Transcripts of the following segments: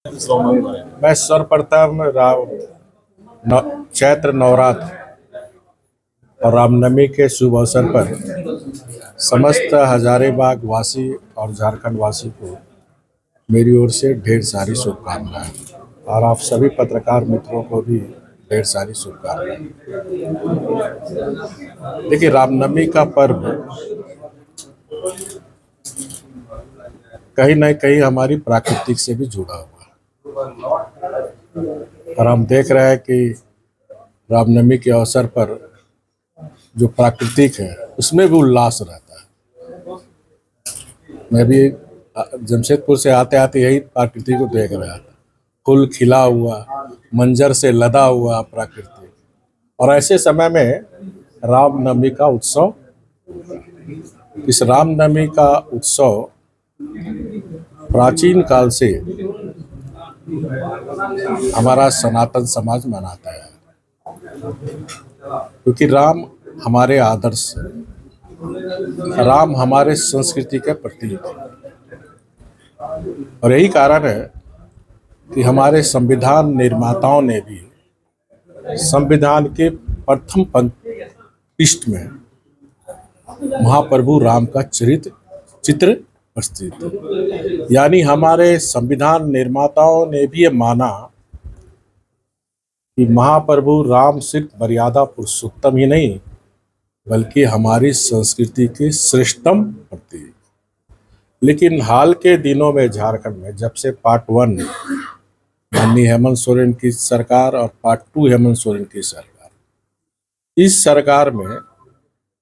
मैं सर्वप्रथम चैत्र नवरात्र और रामनवमी के शुभ अवसर पर समस्त हजारीबाग वासी और झारखंड वासी को मेरी ओर से ढेर सारी शुभकामनाएं और आप सभी पत्रकार मित्रों को भी ढेर सारी शुभकामनाएं। देखिए, रामनवमी का पर्व कहीं न कहीं हमारी प्राकृतिक से भी जुड़ा हुआ है और हम देख रहे हैं कि रामनवमी के अवसर पर जो प्राकृतिक है उसमें भी उल्लास रहता है। मैं भी जमशेदपुर से आते आते यही प्रकृति को देख रहा था, फूल खिला हुआ, मंजर से लदा हुआ प्रकृति। और ऐसे समय में रामनवमी का उत्सव, इस रामनवमी का उत्सव प्राचीन काल से हमारा सनातन समाज मनाता है, क्योंकि राम हमारे आदर्श, राम हमारे संस्कृति के प्रतीक है। और यही कारण है कि हमारे संविधान निर्माताओं ने भी संविधान के प्रथम पृष्ठ में महाप्रभु राम का चित्र प्रस्तुत है। यानी हमारे संविधान निर्माताओं ने भी ये माना कि महाप्रभु राम सिर्फ मर्यादा पुरुषोत्तम ही नहीं, बल्कि हमारी संस्कृति के श्रेष्ठतम प्रतीक। लेकिन हाल के दिनों में झारखंड में जब से पार्ट 1 माननीय हेमंत सोरेन की सरकार और पार्ट 2 हेमंत सोरेन की सरकार, इस सरकार में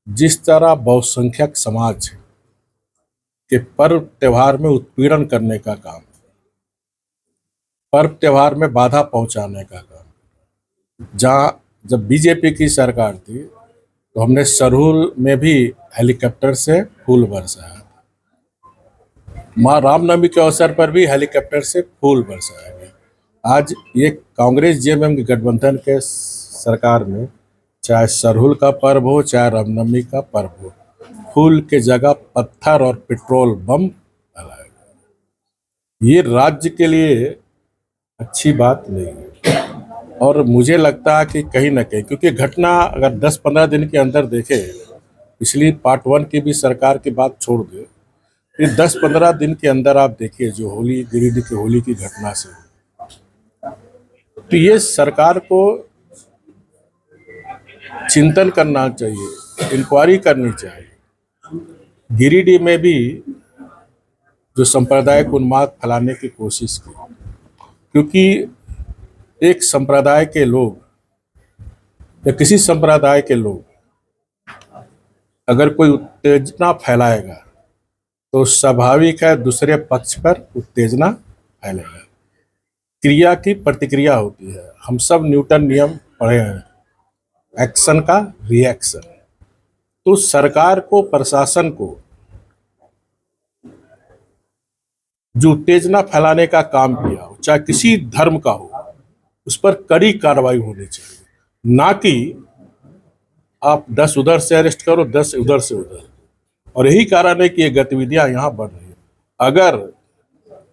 जिस तरह बहुसंख्यक समाज के पर्व त्योहार में उत्पीड़न करने का काम, पर्व त्योहार में बाधा पहुंचाने का काम, जब बीजेपी की सरकार थी तो हमने सरहुल में भी हेलीकॉप्टर से फूल बरसाया, माँ रामनवमी के अवसर पर भी हेलीकॉप्टर से फूल बरसाया गया। आज ये कांग्रेस जेएमएम के गठबंधन के सरकार में चाहे सरहुल का पर्व हो चाहे रामनवमी का पर्व हो, फूल के जगह पत्थर और पेट्रोल बम डाला गया। ये राज्य के लिए अच्छी बात नहीं है। और मुझे लगता है कि कहीं ना कहीं, क्योंकि घटना अगर 10-15 दिन के अंदर देखे, पिछली पार्ट 1 की भी सरकार की बात छोड़ दे, फिर 10-15 दिन के अंदर आप देखिए जो होली, गिरिडीह की होली की घटना से, तो ये सरकार को चिंतन करना चाहिए, इंक्वायरी करनी चाहिए। गिरिडीह में भी जो सांप्रदायिक उन्माद फैलाने की कोशिश की, क्योंकि एक संप्रदाय के लोग या किसी संप्रदाय के लोग अगर कोई उत्तेजना फैलाएगा तो स्वाभाविक है दूसरे पक्ष पर उत्तेजना फैलेगा। क्रिया की प्रतिक्रिया होती है। हम सब न्यूटन नियम पढ़े हैं, एक्शन का रिएक्शन। तो सरकार को, प्रशासन को जो उत्तेजना फैलाने का काम किया, चाहे किसी धर्म का हो, उस पर कड़ी कार्रवाई होनी चाहिए, ना कि आप 10 उधर से अरेस्ट करो, 10 उधर से उधर। और यही कारण है कि ये गतिविधियां यहाँ बढ़ रही है। अगर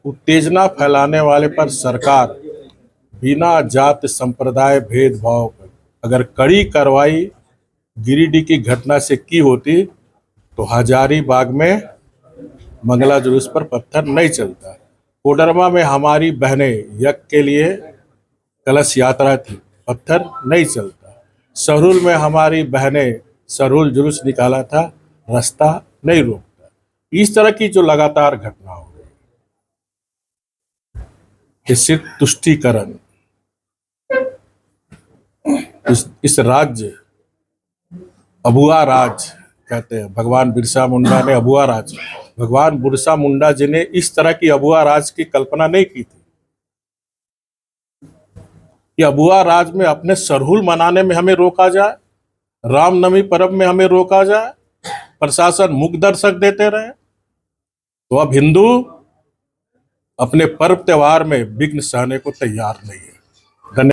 उत्तेजना फैलाने वाले पर सरकार बिना जात संप्रदाय भेदभाव कर अगर कड़ी कार्रवाई गिरिडीह की घटना से की होती तो हजारीबाग में मंगला जुलूस पर पत्थर नहीं चलता। कोडरमा में हमारी बहनें यज्ञ के लिए कलश यात्रा थी, पत्थर नहीं चलता। सरहुल में हमारी बहनें सरहुल जुलूस निकाला था, रास्ता नहीं रोकता। इस तरह की जो लगातार घटना हो रही है, सिर्फ तुष्टीकरण, इस राज्य अबुआ राज कहते हैं। भगवान बिरसा मुंडा ने अबुआ राज, भगवान बिरसा मुंडा जी ने इस तरह की अबुआ राज की कल्पना नहीं की थी कि अबुआ राज में अपने सरहुल मनाने में हमें रोका जाए, रामनवमी पर्व में हमें रोका जाए, प्रशासन मुख दर्शक देते रहे। तो अब हिंदू अपने पर्व त्योहार में विघ्न सहने को तैयार नहीं है। धन्यवाद।